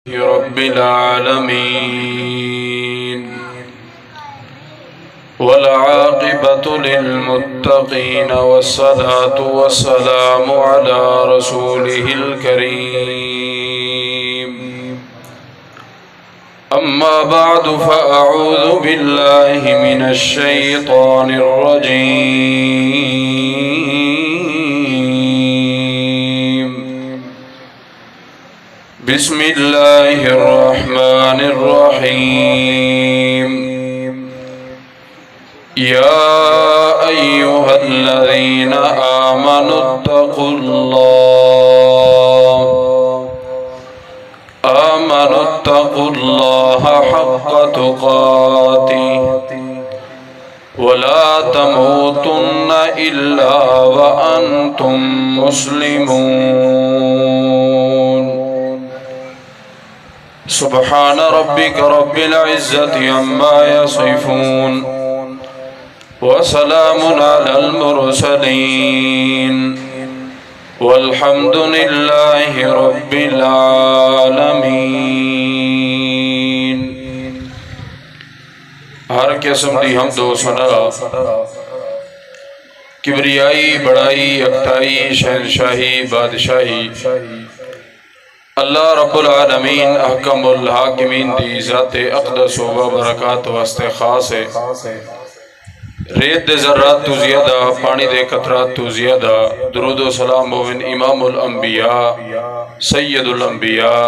رب العالمين والعاقبة للمتقين والصلاة والسلام على رسوله الكريم أما بعد فأعوذ بالله من الشيطان الرجيم بسم الله الرحمن الرحيم يا أيها الذين آمنوا اتقوا الله حق تقاته ولا تموتن إلا وأنتم مسلمون سبحان ربك رب العزة عما يصفون وسلام على المرسلين والحمد لله رب العالمین۔ ہر قسم دی حمد و ثنا، کبریائی، بڑائی، یکتائی، شہنشاہی، بادشاہی اللہ رب العالمین احکم الحاکمین دی ذات اقدس و برکات واسطے خاص ہے۔ ریت دے ذرات تو زیادہ، پانی دے قطرات تو زیادہ، درود و سلام مومن امام الانبیاء، سید الانبیاء،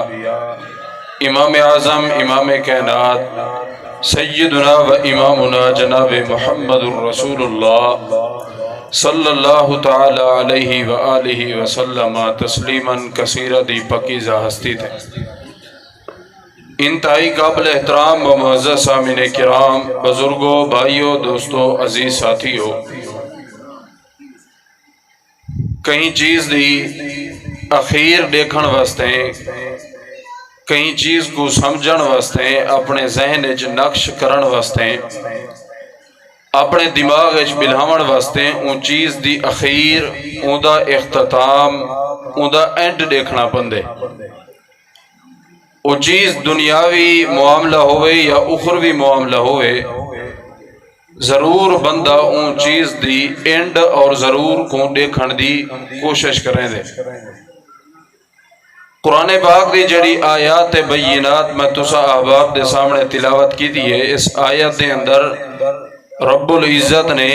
امام اعظم، امام کائنات، سیدنا و امامنا جناب محمد الرسول اللہ صلی اللہ تعالی علیہ وآلہ وسلم تسلیما کثیرا دی پاکیزہ ہستی تھے۔ انتہائی قابل احترام و معزز سامعین کرام، بزرگوں، بھائیوں، دوستوں، عزیز ساتھیوں، کہیں چیز دی اخیر دیکھن واسطے، کہیں چیز کو سمجھن واسطے، اپنے ذہن وچ نقش کرن واسطے، اپنے دماغ وچ بلھاون واسطے اون چیز دی اخیر، اون دا اختتام، اون دا اینڈ دیکھنا پندے۔ وہ چیز دنیاوی معاملہ ہوئے یا اخروی معاملہ ہوئے، ضرور بندہ اون چیز دی اینڈ اور ضرور کو دیکھن دی کوشش کریں دے۔ قرآن پاک دی جڑی آیات بینات میں تسا احباب دے سامنے تلاوت کی دی ہے، اس آیت دے اندر رب العزت نے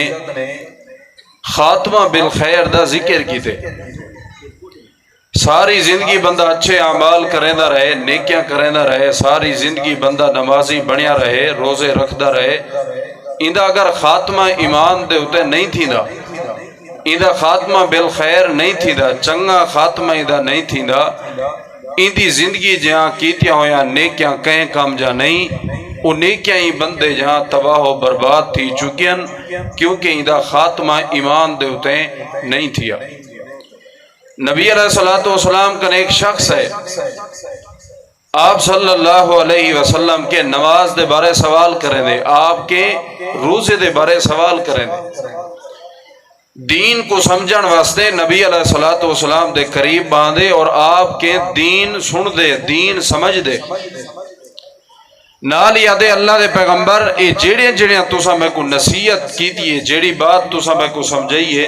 خاتمہ بالخیر دا ذکر کی تے۔ ساری زندگی بندہ اچھے اعمال کریندہ رہے، نیکیاں کریندہ رہے، ساری زندگی بندہ نمازی بنیا رہے، روزے رکھدا رہے، اندہ اگر خاتمہ ایمان دے ہوتے نہیں تھی دا، اندہ خاتمہ بالخیر نہیں تھی دا، چنگا خاتمہ اندہ نہیں تھی دا، اندی زندگی جہاں کیتیاں ہویاں نیکیاں کہیں کام جا نہیں، وہ نیکیاں ہی بندے جہاں تباہ و برباد تھی چکین، کیونکہ اندہ خاتمہ ایمان دے ہوتے نہیں تھیا۔ نبی علیہ السلام کا ایک شخص ہے، آپ صلی اللہ علیہ وسلم کے نماز دے بارے سوال کریں دے، آپ کے روزے دے بارے سوال کریں دے، دین کو سمجھن واسطے نبی علیہ السلام دے قریب باندھے اور آپ کے دین سن دے، دین سمجھ دے۔ نال یادے اللہ دے پیغمبر اے جیڑے تسا میں کو نصیحت کی دیئے، جیڑی بات تسا میں کو سمجھائیے،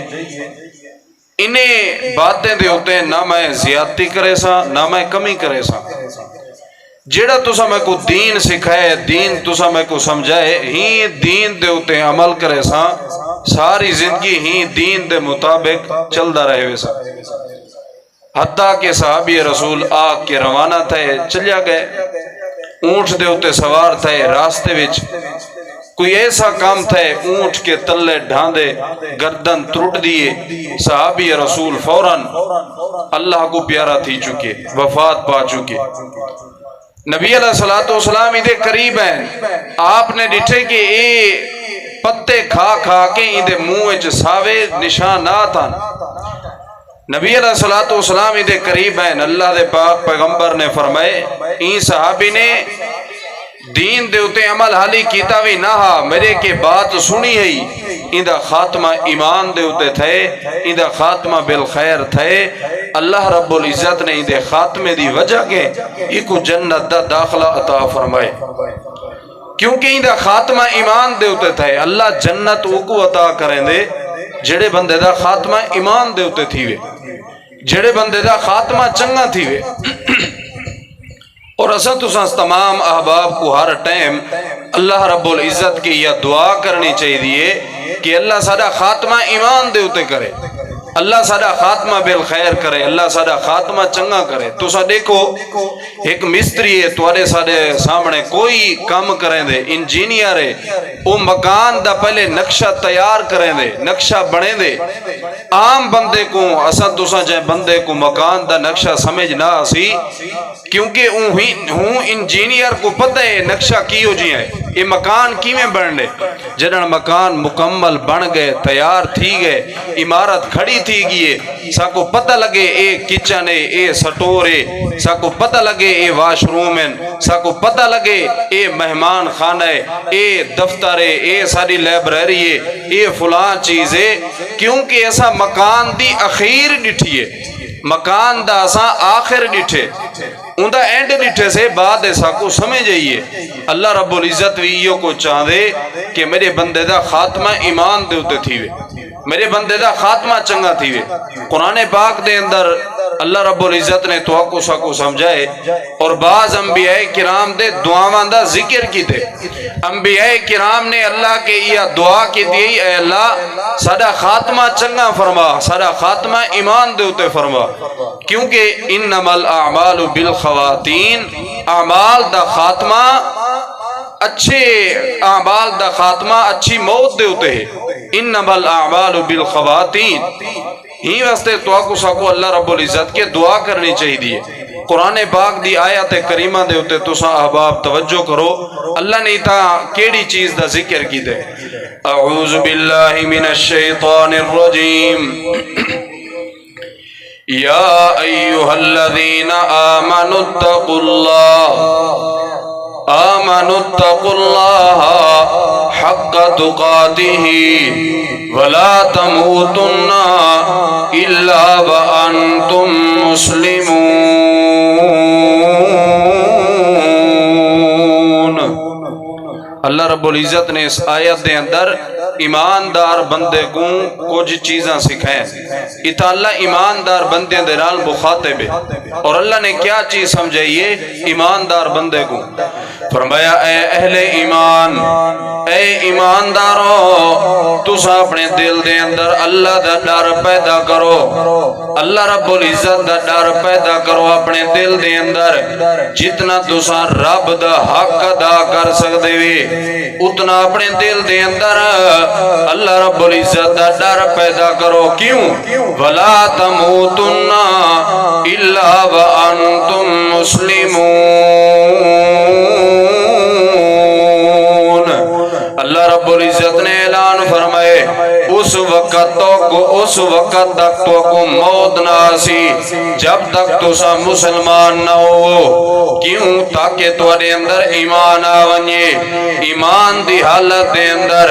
انہیں باتیں دے ہوتے ہیں نہ میں زیادتی کرے سا نہ میں کمی کرے سا۔ جیڑا تسا میں کو دین سکھائے، دین تسا میں کو سمجھائے، ہی دین دے ہوتے ہیں عمل کرے سا، ساری زندگی ہی دین دے مطابق چل دا رہے ویسا۔ حتیٰ کہ صحابی رسول آگ کے روانہ تھے، چلیا گئے، اونٹ دے ہوتے سوار تھے، راستے وچ کوئی ایسا کام تھے، اونٹ کے تلے ڈھاندے، گردن ترٹ دیے، صحابی رسول فوراً اللہ کو پیارا تھی چکے، وفات پا چکے۔ نبی علیہ السلام ادھے قریب ہیں، آپ نے ڈٹھے کہ اے پتے کھا کھا کے ادھے منہ ساوے نشانات آن۔ نبی علیہ السلام ادھے قریب ہیں، اللہ دے پاک پیغمبر نے فرمائے، این صحابی نے دین دے اتے عمل حالی کیتا بھی نہ ہا، میرے کے بات سنی ہے اندا خاتمہ ایمان دے اتے تھے، اندا خاتمہ بالخیر تھے۔ اللہ رب العزت نے اندے خاتمے دی وجہ کے ایکو جنت دا داخلہ عطا فرمائے، کیونکہ اندا خاتمہ ایمان دے اتے تھے۔ اللہ جنت اوکو عطا کریں دے جڑے بندے دا خاتمہ ایمان دے اتے تھی وے، جڑے بندے دا خاتمہ چنگا تھی وے۔ اور اساں تساں تمام احباب کو ہر ٹائم اللہ رب العزت کی یہ دعا کرنی چاہیے کہ اللہ سارا خاتمہ ایمان دے اتے کرے، اللہ سارا خاتمہ بالخیر کرے، اللہ سارا خاتمہ چنگا کرے۔ تو سا دیکھو ایک مستری ہے توارے سارے سامنے کوئی کام کریں دے، انجینئر ہے، وہ مکان دا پہلے نقشہ تیار کریں دے، نقشہ بنے دے۔ عام بندے کو اساں تساں جائے بندے کو مکان دا نقشہ سمجھ نہ آسی، کیونکہ ہوں انجینئر کو پتہ ہے نقشہ کی ہو جی ہے، یہ مکان کی میں بڑھنے جنہاں مکان مکمل بن گئے، تیار تھی گئے، عمارت کھڑی تھی گئے، سا کو پتہ لگے اے کچن ہے، اے سٹور ہے، سا کو پتہ لگے اے واش روم ہے، سا کو پتہ لگے اے مہمان خانہ ہے، اے دفتر ہے، اے ساری لائبریری ہے، اے فلان چیز ہے، کیونکہ ایسا مکان دی اخیر ڈٹھی ہے، مکان دا اساں آخر ڈٹھے، اندہ اینڈ ڈٹھے سے بعد ایسا کو سمجھ جائیے۔ اللہ رب العزت ویو کو چاہدے کہ میرے بندے دا خاتمہ ایمان دے ہوتے تھی وے، میرے بندے دا خاتمہ چنگا تھی وے۔ قرآن پاک دے اندر اللہ رب العزت نے تو کو سا کو سمجھائے، اور بعض انبیاء کرام دے دعاواں دا ذکر کی تھے۔ انبیاء کرام نے اللہ کے یہ دعا کی دی، اے اللہ سارا خاتمہ چنگا فرما، سارا خاتمہ ایمان دے ہوتے فرما، کیونکہ انما الاعمال بالخواتین، اعمال دا خاتمہ اچھے اعمال دا خاتمہ اچھی موت دے ہوتے ہیں۔ انما الاعمال بالخواتین، ہی واسطے تو کو ساکو اللہ رب العزت کے دعا کرنی چاہیے دیئے۔ قرآن پاک دی آیات کریمہ دے ہوتے تو سا احباب توجہ کرو، اللہ نے تا کیڑی چیز دا ذکر کی دے۔ اعوذ باللہ من الشیطان الرجیم، یا ایہا الذین آمنوا اتقوا اللہ، آمنوا اتقوا اللہ حق تقاتہ ولا تموتن الا وانتم مسلمون۔ اللہ رب العزت نے اس آیت دے اندر ایماندار بندے کو کچھ چیزاں سکھائیں، اتا اللہ ایماندار بندے دے نال مخاطب ہے، اور اللہ نے کیا چیز سمجھائیے ایماندار بندے کو؟ فرمایا اے اہل ایمان، اے ایماندارو تسا اپنے دل دے اندر اللہ دا ڈر پیدا کرو، اللہ رب العزت دا ڈر پیدا کرو اپنے دل دے اندر۔ جتنا تسا رب دا حق ادا کر سکتے وے اتنا اپنے دل دے اندر اللہ رب العزت دا ڈر پیدا کرو۔ کیوں؟ وَلَا تَمُوتُنَّ إِلَّا وَأَنْتُمْ مُسْلِمُونَ۔ اللہ رب العزت نے اعلان فرمائے اس وقت تک تو کو موت نہ آسی جب تک تو سا مسلمان نہ ہو۔ کیوں؟ تاکہ تواڈے اندر ایمان آونجے، ایمان دی حالت دے اندر،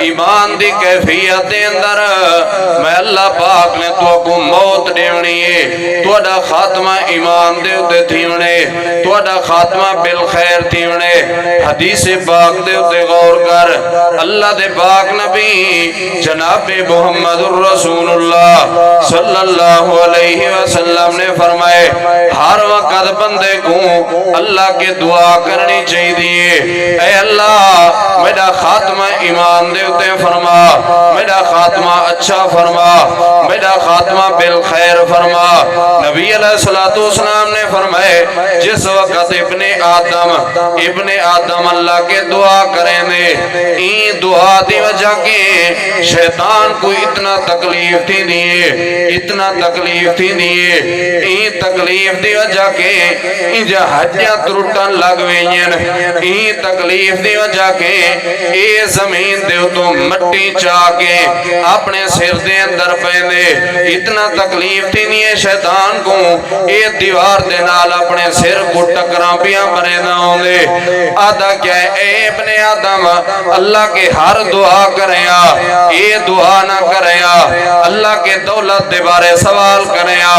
ایمان دی کیفیت دے اندر میں اللہ پاک نے تو کو موت دیونی ہے، تواڈا خاتمہ ایمان دے اتے تھیونے، تواڈا خاتمہ بالخیر تھیونے۔ حدیث پاک دے اتے غور کر، اللہ دے پاک نبی جناب محمد الرسول اللہ صلی اللہ علیہ وسلم نے فرمائے ہر وقت بندے کو اللہ کے دعا کرنی چاہیے، اے اللہ میرا خاتمہ ایمان دے اتے فرما، میرا خاتمہ اچھا فرما، میرا خاتمہ بالخیر فرما۔ نبی علیہ السلام نے فرمائے جس وقت ابن آدم اللہ کے دعا کریں دے، این دعا دی وجہ کے شیطان شیطان کو اتنا تکلیف تھی دیئے، اتنا تکلیف تھی دیئے، این تکلیف دی وجہ کے انجا حجیاں ترٹن لگوئین، این تکلیف دی وجہ کے اے زمین دیو تو مٹی چاہ کے اپنے سر دے اندر پہنے، اتنا تکلیف تھی دیئے شیطان کو اے دیوار دے نال اپنے سر کو ٹکراں پیاں بنے نہ ہوں دے۔ آدھا کیا ہے اے ابن آدم اللہ کے ہر دعا کریا، اے دعا نہ کریا، اللہ کے دولت دے بارے سوال کریا،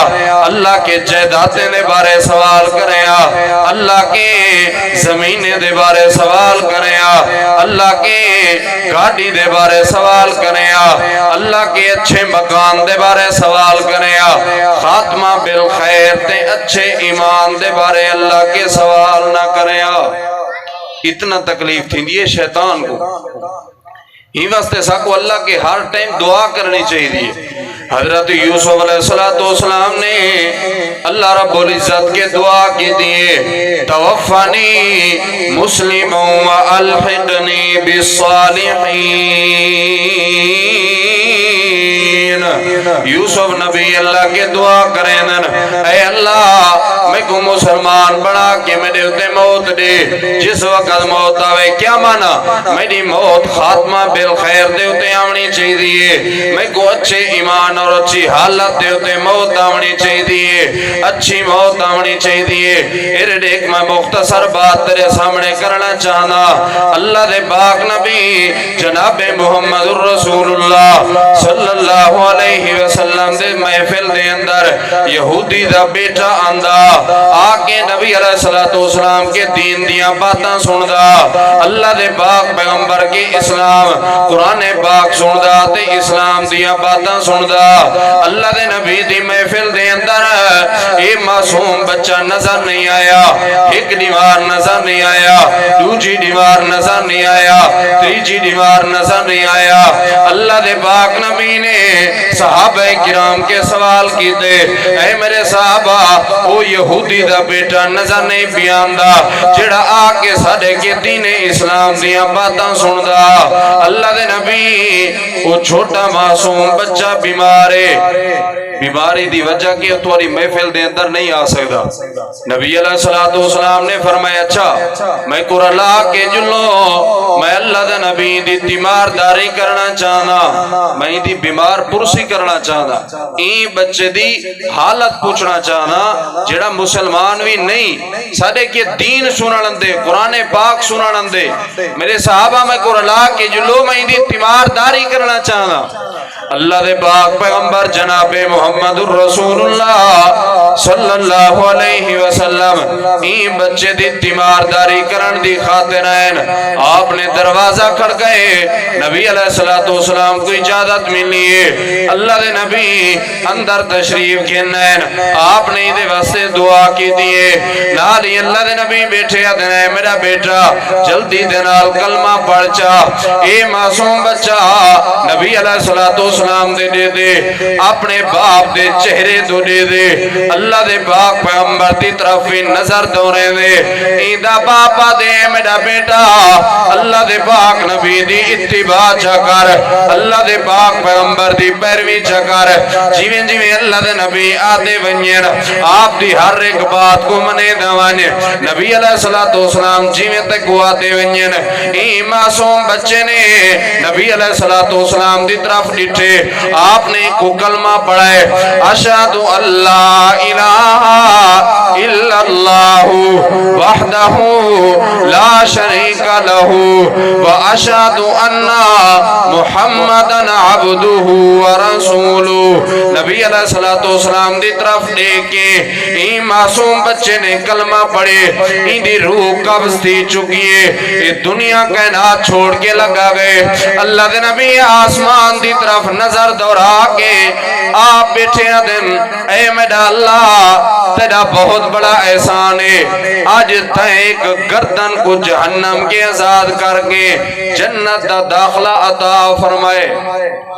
اللہ کے جائیدادیں دے بارے سوال کریا، اللہ کے زمینے دے بارے سوال کریا، اللہ کے گاڑی دے بارے سوال کریا، اللہ کے اچھے مکان دے بارے سوال کریا، خاتمہ بالخیر تے اچھے ایمان دے بارے اللہ کے سوال نہ کریا۔ اتنا تکلیف تھی دیئے شیطان کو، ہی واسطے ساکو اللہ کے ہر ٹائم دعا کرنی چاہیے۔ حضرت یوسف علیہ السلام نے اللہ رب العزت کے دعا کی دیئے، توفانی مسلم و الحقنی بالصالحین۔ یوسف نبی اللہ کے دعا کریں، اے اللہ میں کو مسلمان بنا کے میرے اتے موت دے، جس وقت موت آوے کیا مانا میری موت خاتمہ بالخیر دے اتے آمنی چاہیے، میں کو اچھے ایمان اور اچھی حالت دے اتے موت آمنی چاہیے، اچھی موت آمنی چاہیے۔ ارد ایک میں مختصر بات تیرے سامنے کرنا چاہنا، اللہ دے پاک نبی جناب محمد الرسول اللہ صلی اللہ علیہ وسلم دے محفل دے اندر یہودی دا بیٹا آندہ آکے نبی علیہ السلام کے دین دیاں باتاں سندہ، اللہ دے پاک پیغمبر کی اسلام قرآن پاک سندہ تے اسلام دیاں باتاں سندہ، اللہ دے نبی دی محفل دے اندر اے معصوم بچہ نظر نہیں آیا، ایک دیوار نظر نہیں آیا، دوجی دیوار نظر نہیں آیا، تیجی دیوار نظر نہیں آیا۔ اللہ دے پاک نبی نے صحابہ کرام کے سوال کیتے، اے میرے صحابہ او یہودی دا بیٹا نظر نہیں پیاندہ جڑا آکے ساڑے کے دین اسلام دیاں باتاں سندہ۔ اللہ دے نبی او چھوٹا معصوم بچہ بیمارے، بیماری دی وجہ کی اتواری محفل دے اندر نہیں آ سکتا۔ نبی علیہ السلام نے فرمایا اچھا میں قرآن لا کے جلو، میں اللہ دے نبی دی تیمارداری کرنا چاہنا، میں دی بیمار پرسی کرنا چاہنا، این بچے دی حالت پوچھنا چاہنا جڑا مسلمان بھی نہیں سادے کے دین سنن دے، قرآن پاک سنن دے۔ میرے صحابہ میں قرآن لا کے جلو میں دی تیمارداری کرنا چاہنا۔ اللہ دے پاک پیغمبر جناب محمد الرسول اللہ صلی اللہ علیہ وسلم این بچے دی تیمارداری کرن دی خاطر ہیں آپ نے دروازہ کھڑ گئے، نبی علیہ السلام کو اجازت ملی ہے، اللہ دے نبی اندر تشریف کھنین، آپ نے دے واسطے دعا کی دیئے، نالی اللہ دے نبی بیٹھے آدھنے میرا بیٹا جلدی دنال کلمہ پڑھ چا، اے معصوم بچہ نبی علیہ السلام دے دے دے اپنے باپ دے چہرے دو دے دے، اللہ دے پاک پیغمبر دی طرف نظر دورے دے، ایدہ باپا دے میرا بیٹا اللہ دے پاک نبی دی اتباع چکر، اللہ دے پاک پیغمبر دی پیروی چکر، جیویں جیویں اللہ دے نبی آدھے ونین آپ دی ہر ایک بات کو منے دوانی، نبی علیہ السلام جیویں تک وہ آدھے ونین، این معصوم بچے نے نبی علیہ السلام دی طرف ڈٹھے، آپ نے کو کلمہ پڑھائے، اشہد اللہ الہ الا اللہ وحدہ لا شریک لہ واشہد ان محمدن عبدہ ورسولہ۔ نبی علیہ السلام دی طرف دیکھیں این معصوم بچے نے کلمہ پڑھے، این دی روح قبض تھی چکی ہے، یہ دنیا کائنات چھوڑ کے لگا گئے، اللہ دے نبی آسمان دی طرف نظر دورا کے آپ بیٹھے دن، اے میرا اللہ تیرا بہت بڑا احسان ہے، آج تیک گردن کو جہنم کے آزاد کر کے جنت دا داخلہ عطا فرمائے۔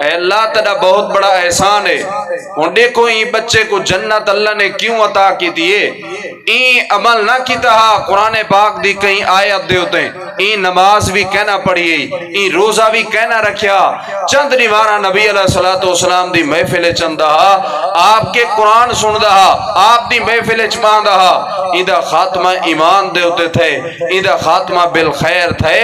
اے اللہ تیرا بہت بڑا احسان ہے، ان دیکھو این بچے کو جنت اللہ نے کیوں عطا کی دیئے، این عمل نہ کی تہا قرآن پاک دی کہیں آیت دے ہوتے ہیں، این نماز بھی کہنا پڑیے، این روزہ بھی کہنا رکھیا، چند نیوارا نبی علیہ السلام دی محفل چندہ آپ کے قرآن سندہ آپ دی محفل چپاندہ، ایدہ خاتمہ ایمان دے ہوتے تھے، ایدہ خاتمہ بالخیر تھے۔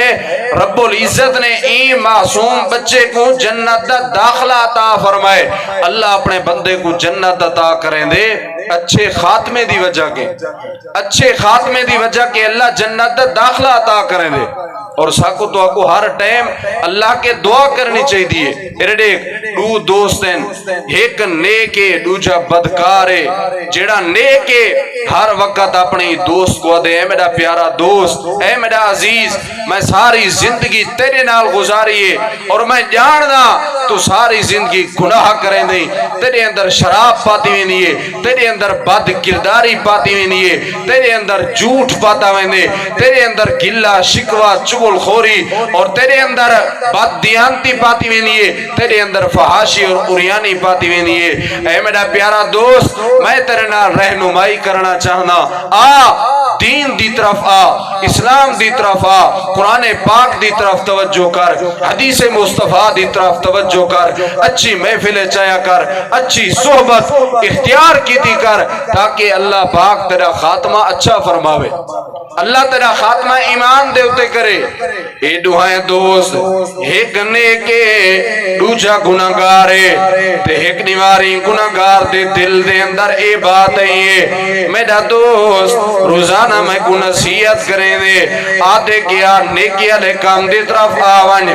رب العزت نے این معصوم بچے کو جنت دا داخلہ عطا فرمائے۔ اللہ اپنے بندے کو جنت عطا کریں دے اچھے خاتمے دی وجہ کے، اچھے خاتمے دی وجہ کے اللہ جنت دا داخلہ عطا کریں دے۔ اور ساکو تو آپ کو ہر ٹائم اللہ کے دعا کرنی چاہیے دیئے۔ ایک دو دوستیں، ایک نیکے دوجہ بدکارے، جیڑا نیکے ہر وقت اپنی دوست کو دے، اے میرا پیارا دوست، اے میرا عزیز، میں ساری زندگی تیرے نال گزاریے اور میں جاننا تو ساری زندگی گناہ کریں دیں، تیرے اندر شراب پاتی ہوئی نہیں ہے، تیرے اندر بد کرداری پاتی ہوئی نہیں ہے، تیرے اندر جھوٹ پاتا ہوئی نہیں ہے، تیرے اندر گلہ شکوہ چغل خوری اور تیرے اندر بد دیانتی پاتی ہوئی نہیں ہے، تیرے اندر فحاشی اور عریانی پاتی ہوئی نہیں ہے۔ اے میرا پیارا دوست، میں تیرے نال رہنمائی کرنا چاہنا، دین دی طرف اسلام دی طرف قرآن پاک دی طرف توجہ کر، حدیث مصطفیٰ دی طرف توجہ کر، اچھی محفل چایا کر، اچھی صحبت اختیار کی دی کر، تاکہ اللہ پاک تیرا خاتمہ اچھا فرماوے، اللہ تیرا خاتمہ ایمان دے ہوتے کرے۔ اے دعائیں دوست، ایک نیکے دوجہ گناہگارے تے ایک نیواری گناہگار دے دل دے اندر اے بات ہے میرا دوست، روزانہ میں کو نصیحت کریں دے آدھے کیا نیکی علیہ کام دی طرف آوان،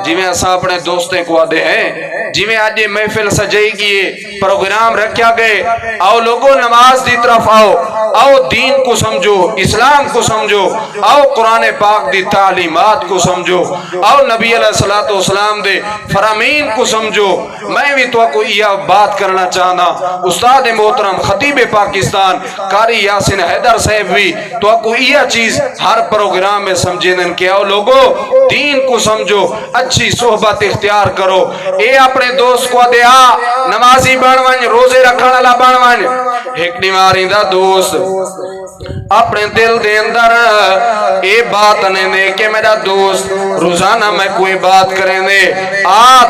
جی میں ایسا اپنے دوستے کو آدھے ہیں، جی میں آج یہ محفل سجائی کیے، پروگرام رکھیا گئے، آؤ لوگوں نماز دی طرف آؤ دین کو سمجھو، اسلام کو سمجھو، آؤ قرآن پاک دی تعلیمات کو سمجھو، آؤ نبی علیہ السلام دے فرامین کو سمجھو۔ میں بھی تو کو یہ بات کرنا چاہنا، استاد محترم خطیب پاکستان قاری یاسین حیدر صاحب بھی تو کو یہ چیز ہر پروگرام میں سمجھے دن کہ آؤ لوگوں دین کو سمجھو، اچھی صحبت اختیار کرو۔ اے اپنے دوست کو دیا نمازی بانوان، روزے رکھانا لا بانوان، ایک نیواری دا دوست اپنے دل دے اندر اے بات نے کہ میرا دوست روزانہ میں کوئی بات کریں دے،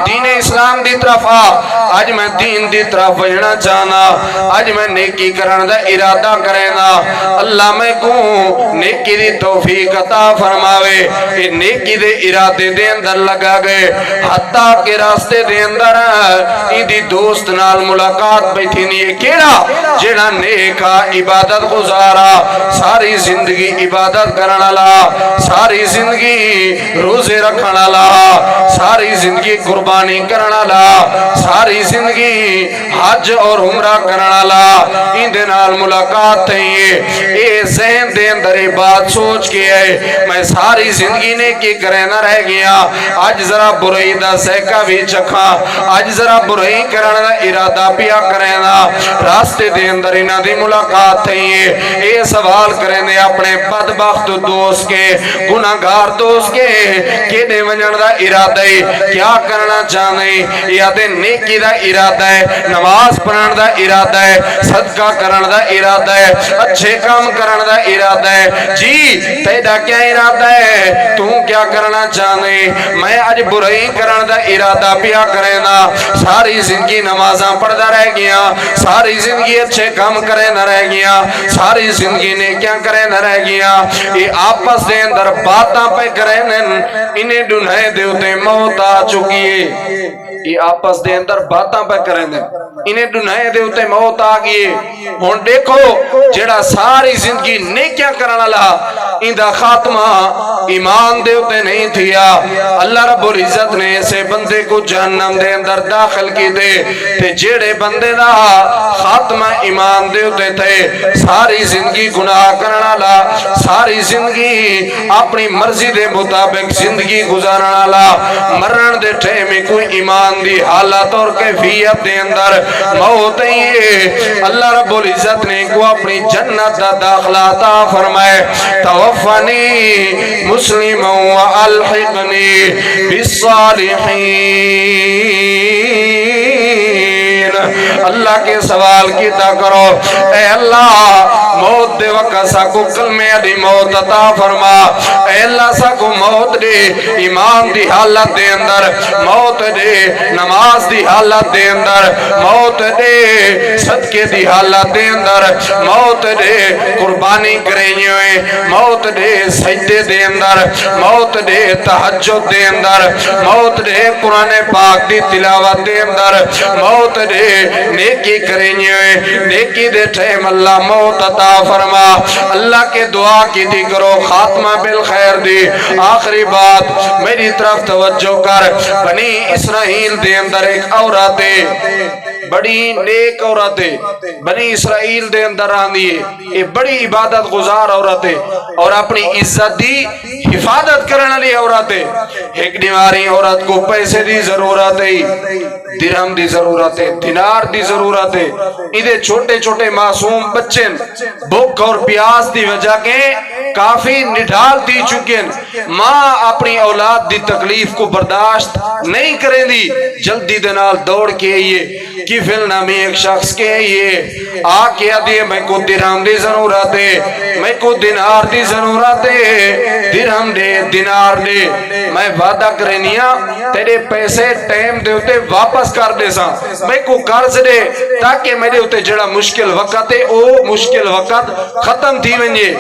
دین اسلام دی طرف آج میں دین دی طرف بجنا چاہنا، آج میں نیکی کرن دا ارادہ کریں دا، اللہ میں کو نیکی دی توفیق عطا فرماوے۔ اے نیکی دے ارادے دے اندر لگا گئے، حتیٰ کہ راستے دے اندر دی دوست نال ملاقات بیٹھی نہیں ہے، کیڑا جیڑا نیکا عبادت گزارا، ساری زندگی عبادت کرنا لا، ساری زندگی روزے رکھنا لا، ساری زندگی قربانی کرنا لا، ساری زندگی حج اور عمرہ کرنا لا، ان دے نال ملاقات تھیں، اے ذہن دے اندر بات سوچ کے ہے میں ساری زندگی نے کی کرے نہ رہ گیا، آج ذرا برائی دا سیکا بھی چکھا، آج ذرا برائی کرنا دا ارادہ پیا کرے نا، راستے دے اندر انہ دی ملاقات تھیں، اے سوال کریں دے اپنے بدبخت دوست کے، گناہگار دوست کے کینے ونجن دا ارادہ ہے، کیا کرنا چاہنے، یا دے نیکی دا ارادہ ہے، نماز پڑھن دا ارادہ ہے، صدقہ کرن دا ارادہ ہے، اچھے کام کرن دا ارادہ ہے، جی تیرا کیا ارادہ ہے، تو کیا کرنا چاہنے، میں آج برائی کرن دا ارادہ پیا کرنا، ساری زندگی نمازاں پڑھدا رہ گیا، ساری زندگی اچھے کام کرے نہ رہ گیا، ساری زندگی نے کیا کرے نہ رہ گیا، یہ آپس دے اندر باتاں پہ کرے انہیں ڈنہیں دے ہوتے موت آ چکی ہے، یہ آپس دے اندر باتاں پہ کریں دیں انہیں ڈنائے دے ہوتے موت آگئے، ہون دیکھو جڑا ساری زندگی نیکیاں کرنا لہا ان دا خاتمہ ایمان دے ہوتے نہیں تھیا، اللہ رب العزت نے ایسے بندے کو جہنم دے اندر داخل کی دے، تے جڑے بندے دا خاتمہ ایمان دے ہوتے تھے، ساری زندگی گناہ کرنا لہا، ساری زندگی اپنی مرضی دے مطابق زندگی گزارنا لہا، مرن دے ٹھے کوئی ایمان دی حالت اور کیفیت دے اندر موت ہے، اللہ رب العزت نے کو اپنی جنت دا داخلہ عطا فرمائے، توفنی مسلم و الحقنی بالصالحین، اللہ کے سوال کیتا کرو اے اللہ موت دے وقت ساکو کلمے دی موت عطا فرما اے اللہ ساکو موت دے ایمان دی حالت دے اندر موت دے نماز دی حالت دے اندر موت دے صدقے دی حالت دے اندر موت دے قربانی کریں ہوئے موت دے سجدے دے اندر موت دے تہجد دے اندر موت دے قرآن پاک دی تلاوت دے اندر موت دے نیکی کریں ہوئے نیکی دے ٹائم اللہ موت عطا فرما اللہ کے دعا کی دی کرو خاتمہ بالخیر دی آخری بات میری طرف توجہ کر بنی اسرائیل دے اندر ایک عورت بڑی نیک عورت بنی اسرائیل دے اندر آندی ہے یہ بڑی عبادت گزار عورت ہے اور اپنی عزت دی حفاظت کرنے لی عورت ہے ایک دیواری عورت کو پیسے دی ضرورت ہے درہم دی ضرورت ہے دینار دی ضرورت ہے ادھے چھوٹے چھوٹے معصوم بچے بھوک اور پیاس دی وجہ کے کافی نڈال دی چکے ماں اپنی اولاد دی تکلیف کو برداشت نہیں کریں دی جلدی دنال دوڑ کے یہ کفل نامی ایک شخص کے یہ آ کیا دیئے میں کو درہم دی ضرورت ہے میں کو دینار دی ضرورت ہے درہم دے دینار دے میں وعدہ کرنیا تیرے پیسے ٹائم دے ہوتے واپس کر دے سا میں کو قرض دے تاکہ میرے ہوتے جڑا مشکل وقت ہے او مشکل وقت ختم تھی ونجے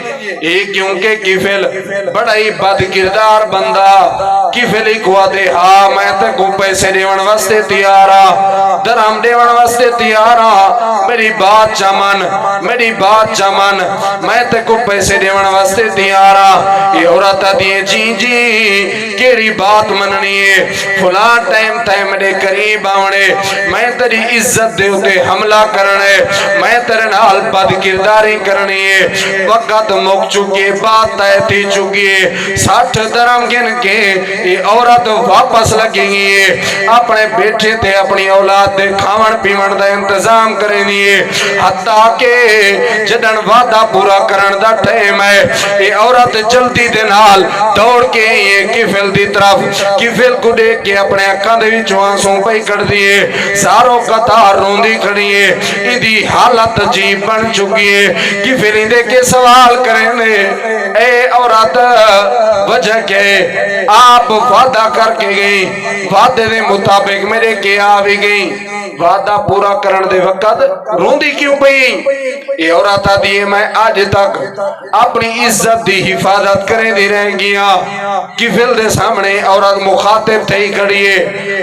ایک کیونکہ کفل بڑا ہی بد کردار بندہ کفل ہی کوا دے ہاں میں تے کو پیسے دیون واسطے تیارا درہم دیون واسطے تیارا میری بات چمن میں تے کو پیسے دیون واسطے تیارا یہ عورت دیئے جی کیری بات مننی ہے فلان ٹائم میرے قریب آونے میں تیری عزت دے ہوتے حملہ کرنے میں تیرے نال بد کرداری کرنی ہے وقت مک چکی بات طے تھی چکی ہے 60 درہم گن کے یہ عورت واپس لگیں گی اپنے بیٹھے تھے اپنی اولاد دے کھاون پیون دا انتظام کریں گی حتیٰ کہ جدن وعدہ پورا کرن دا ٹائم ہے یہ عورت جلدی دے نال دوڑ کے یہ کفل دی طرف کفل کو دیکھ کے اپنے اکھاں دے وچوں آنسوں پئی کر دیے ساروں قطار روندی کھڑی ہے اندی حالت عجیب بن چکی ہے کفل اندے کے سوال کریں دے اے عورت وجہ کے آپ وعدہ کر کے گئی وعدے دے مطابق میرے کے آوی گئی وعدہ پورا کرن دے وقت روندی کیوں پئی یہ عورت دیئے میں آج تک اپنی عزت دی حفاظت کریں دی رہ گیا کفل دے سامنے عورت مخاطب تھی کھڑیے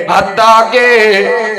حتیٰ کہ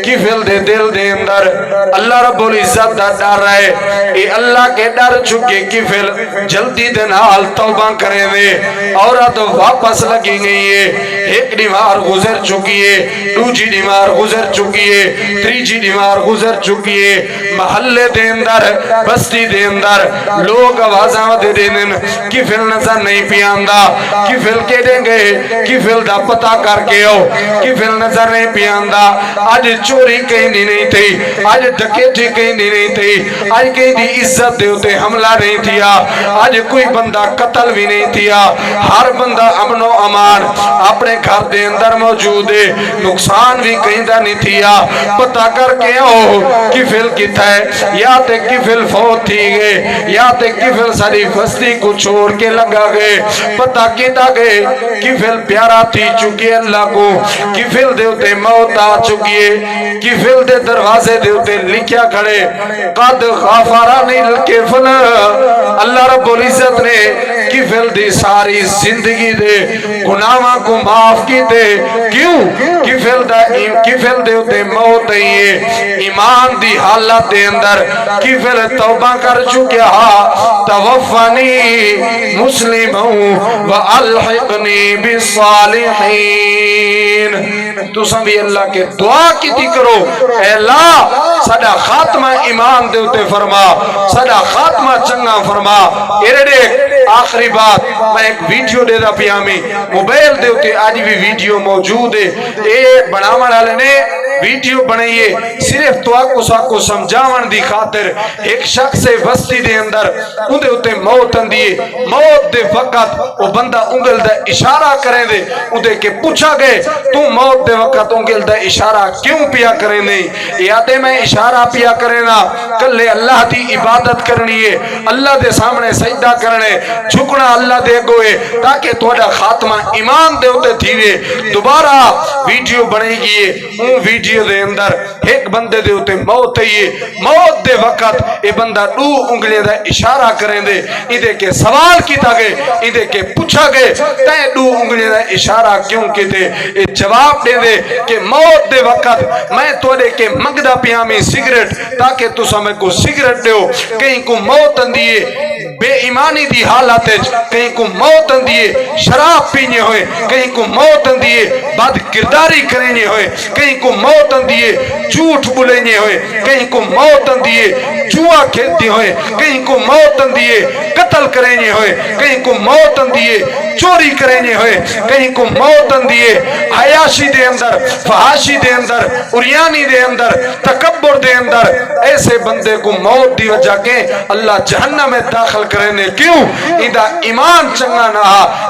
کفل دے دل دے اندر اللہ رب العزت دا ڈر رہے یہ اللہ کے ڈر چکے کفل جلدی دے نال توبہ کریں دے عورت واپس لگی گئی ہے ایک دیوار گزر چکی ہے دوسری دیوار گزر چکی ہے تیسری دیوار گزر چکی ہے محلے دے اندر بستی دے اندر لوگ آوازاں دے دین کفل نظر نہیں پیاندا کفل کے دیں گے کفل دا پتہ کر کے ہو کفل نظر نہیں پیاندا آج چوری کہیں دی نہیں تھی آج ڈکیتی کہیں دی نہیں تھی آج کہیں دی عزت دے ہوتے حملہ نہیں تھیا آج کوئی بندہ قتل بھی نہیں تھیا ہر بندہ امن و امان اپنے گھر دے اندر موجود ہے نقصان بھی کہیں دا نہیں تھیا پتہ کر کے ہو کفل کی تھے یا تے کفل فوت تھی گئے یا تے کفل ساری فستی کو چھوڑ کے لگا گئے پتہ کیتا گئے کفل پیارا تھی چکی اللہ کو کفل دے ہوتے موت آ چکی ہے کفل دے دروازے دے ہوتے لکھیا کھڑے قد غافرانی الکفل اللہ رب العزت نے کفل دی ساری زندگی دے گناہاں کو معاف کی دے کیوں کفل دے ہوتے موت ہے ایمان دی حالت دے اندر کفل توبہ کر چکیا توفنی مسلم وَأَلْحِقْنِي بِالصَّالِحِينَ تو سنبھی اللہ کے دعا کی تھی کرو اے اللہ سڈا خاتمہ ایمان دے ہوتے فرما سڈا خاتمہ چنگا فرما ایرے دیکھ آخری بات میں ایک ویڈیو دے دا پیامی موبائل دے ہوتے آج بھی ویڈیو موجود ہے اے بناوان والے نے ویڈیو بنائی بنائیے صرف تو کو سمجھاون دی خاطر ایک شخص بستی دے اندر اندے اتے موت اندیے موت دے وقت وہ بندہ انگل دا اشارہ کریں دے اندے کے پوچھا گئے تو موت دے وقت انگل دا اشارہ کیوں پیا کریں دے یادے میں اشارہ پیا کریں نا کلے اللہ دی عبادت کرنی ہے اللہ دے سامنے سجدہ کرنے جھکنا اللہ دے گوئے تاکہ توڑا خاتمہ ایمان دے ہوتے تھیوے دوبارہ ویڈیو بنے گی اون ویڈیو دے اندر ایک بندے دے ہوتے موت ہے موت دے وقت اے بندہ دو انگلے دا اشارہ کریں دے ادھے کے سوال کیتا گئے ادھے کے پوچھا گئے تے دو انگلے دا اشارہ کیوں کیتے اے جواب دے دے کہ موت دے وقت میں توڑے کے مگدہ پیامی سگریٹ تاکہ تو سمیں کو سگریٹ دے ہو کہیں کو موت اندیے بے ایمانی دی حالت ہے کہیں کو موت اندیے شراب پینے ہوئے کہیں کو موت اندیے بد کرداری کرنے ہوئے کہیں کو موت اندیے جھوٹ بولنے ہوئے کہیں کو موت اندیے جوا کھیلتے ہوئے کہیں کو موت اندیے قتل کرنے ہوئے کہیں کو موت اندیے چوری کرنے ہوئے کہیں کو موت اندیے عیاشی دے اندر فحاشی دے اندر اریانی دے اندر تکبر دے اندر ایسے بندے کو موت دی وجہ کے اللہ جہنم میں داخل کرنے کیوں ادھا ایمان چنگا نہ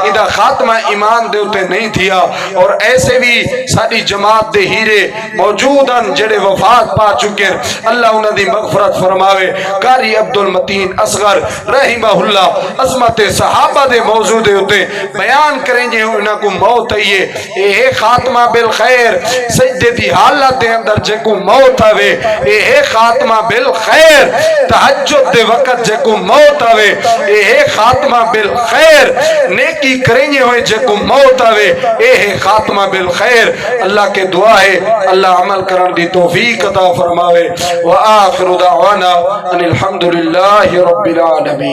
ادھا خاتمہ ایمان دے ہوتے نہیں تھیا اور ایسے بھی ساری جماعت دے ہیرے موجوداً جڑے وفات پا چکے اللہ انہوں دی مغفرت فرماوے قاری عبدالمتین اصغر رحمہ اللہ عظمت صحابہ دے موجود ہوتے بیان کریں گے انہوں کو موت ہے اے خاتمہ بالخیر سجدے دی حالت دے اندر جے کو موت آوے اے خاتمہ بالخیر تحجد دے وقت جے کو موت آوے اے خاتمہ بالخیر نیکی کریں گے ہوئے جے کو موت آوے اے خاتمہ بالخیر اللہ کے دعا ہے اللہ عمل کرن دی توفیق عطا فرماوے وآخر دعوانا ان الحمدللہ رب العالمین.